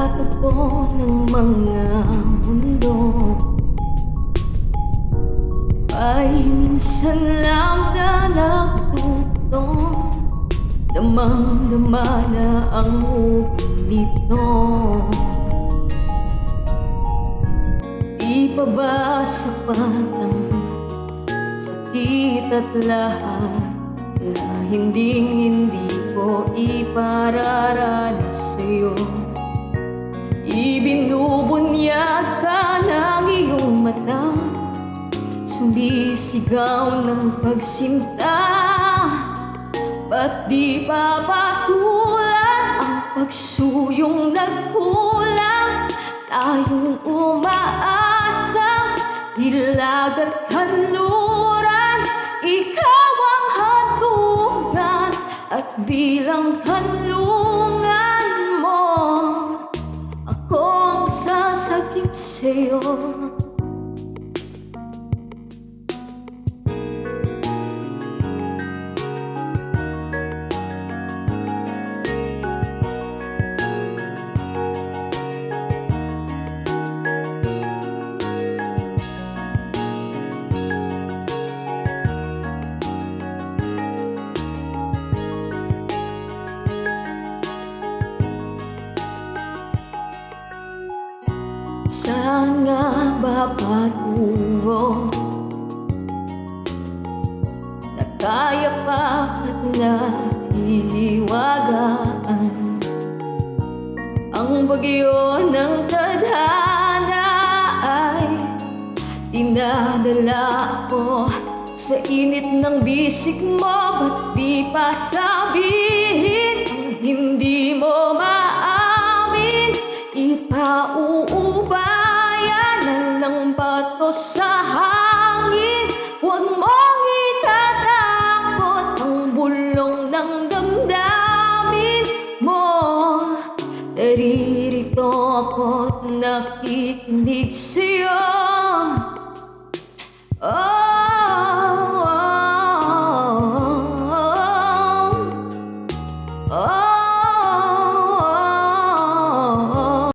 pagkatagpo ng mga mundo ay minsan lang na nagtutong damang-dama na ang ugin nito. Di pa ba sapat ang sakit at lahat na hindi ko ipararanas sa'yo? Ibinubunyag ka ng iyong mata, sumisigaw ng pagsinta. Ba't di pa patulan ang pagsuyong nagkulang? Tayong umaasa, hilag at kanluran, ikaw ang hantungan at bilang kanlungan mo, ako ang sasagip sa'yo. Saan nga ba patungo na kaya pa at nahihiwagaan ang bagyo ng tadhana? Ay dinadala ako sa init ng bisig mo. Ba't di pa sabihin ang hindi mo maamin? Ipauubayan ng bato sa hangin. Huwag mong itatakot ang bulong ng damdamin mo. Naririto ako't nakikinig sa'yo.